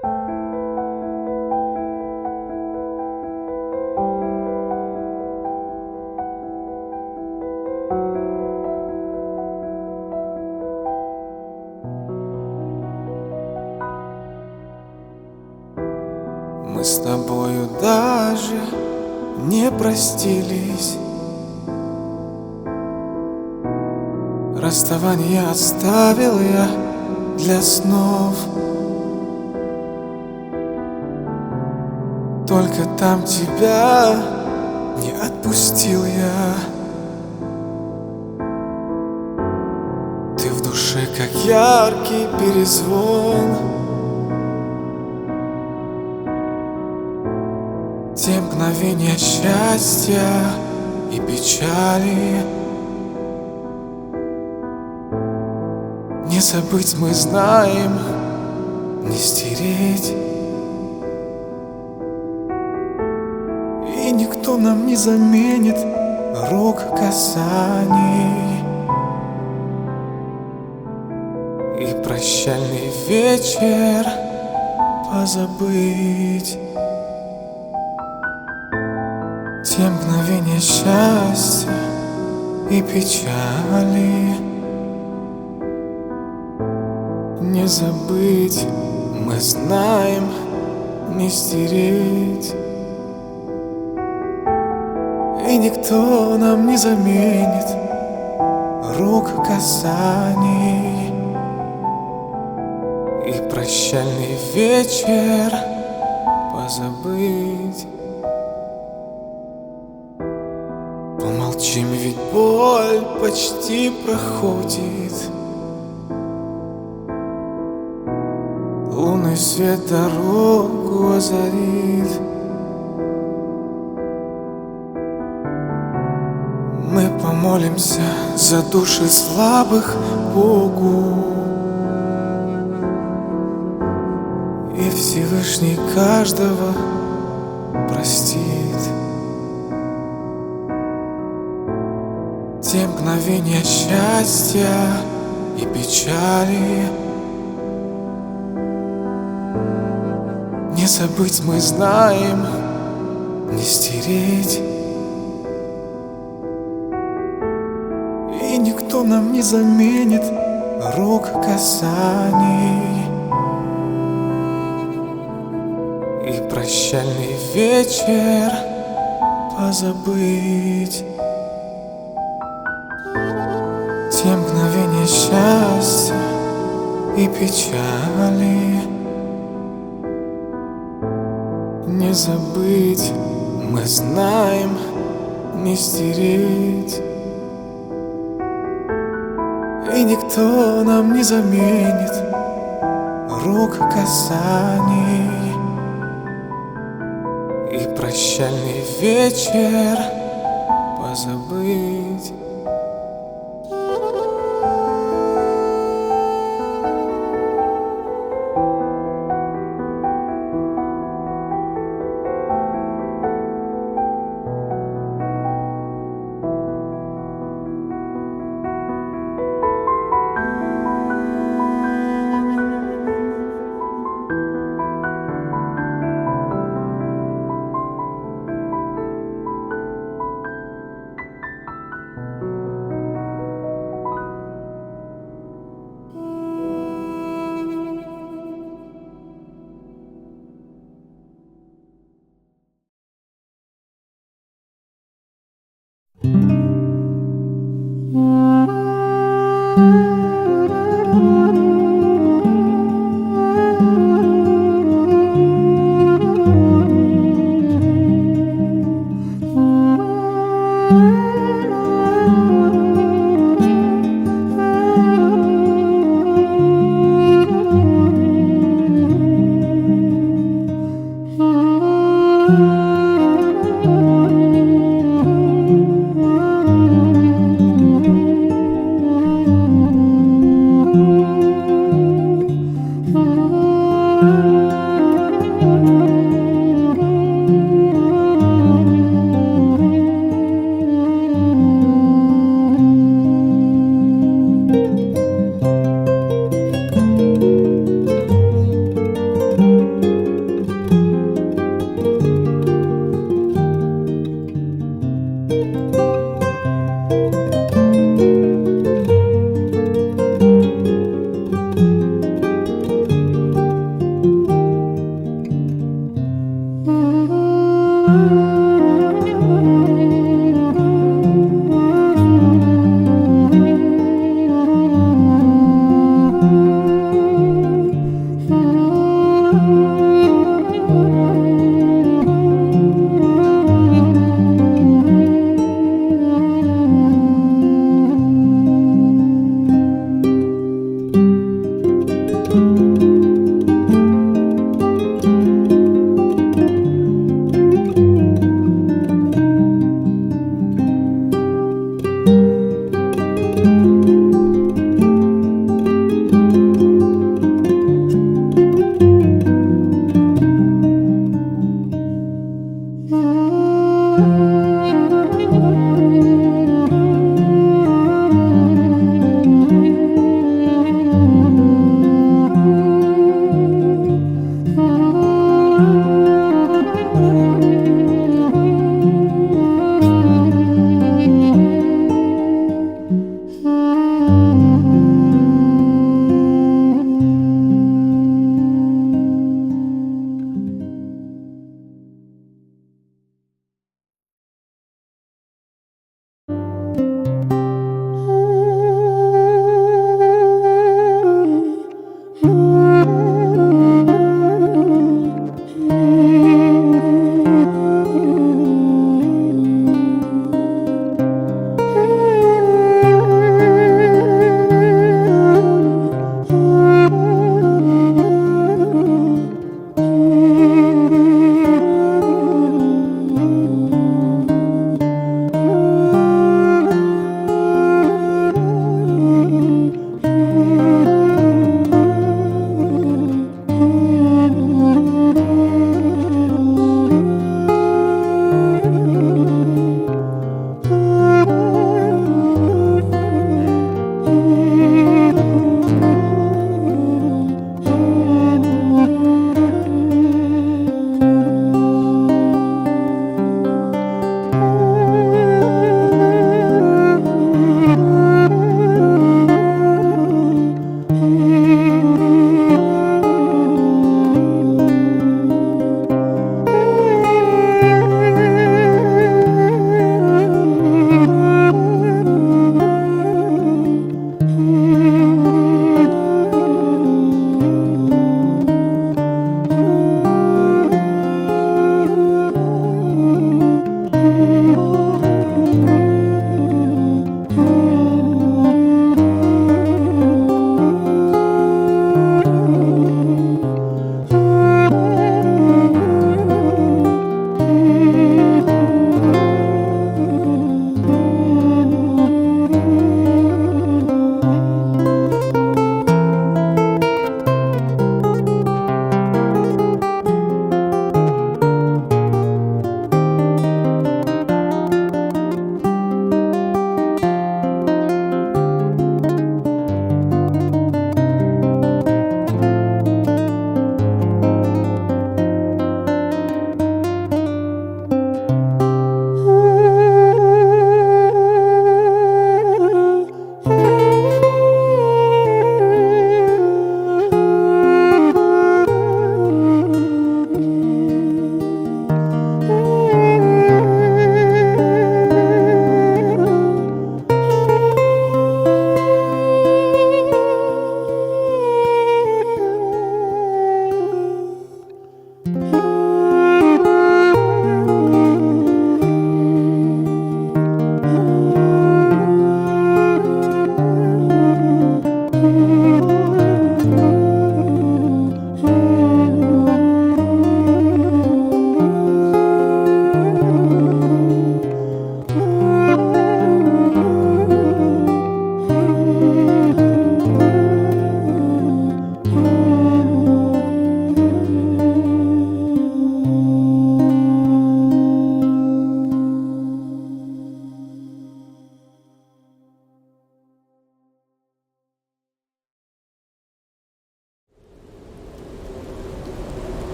Мы с тобою даже не простились. Расставание оставил я для снов. Только там тебя не отпустил я. Ты в душе, как яркий перезвон. Те мгновения счастья и печали не забыть мы знаем, не стереть. И никто нам не заменит рук касаний. И прощальный вечер позабыть. Те мгновения счастья и печали не забыть, мы знаем, не стереть. И никто нам не заменит рук касаний. И прощальный вечер позабыть. Помолчим, ведь боль почти проходит. Лунный свет дорогу озарит. Мы помолимся за души слабых Богу, и Всевышний каждого простит. Те мгновения счастья и печали не забыть мы знаем, не стереть. И никто нам не заменит рук касаний. И прощальный вечер позабыть. Те мгновения счастья и печали не забыть, мы знаем, не стереть. И никто нам не заменит рук касаний. И прощальный вечер позабыть.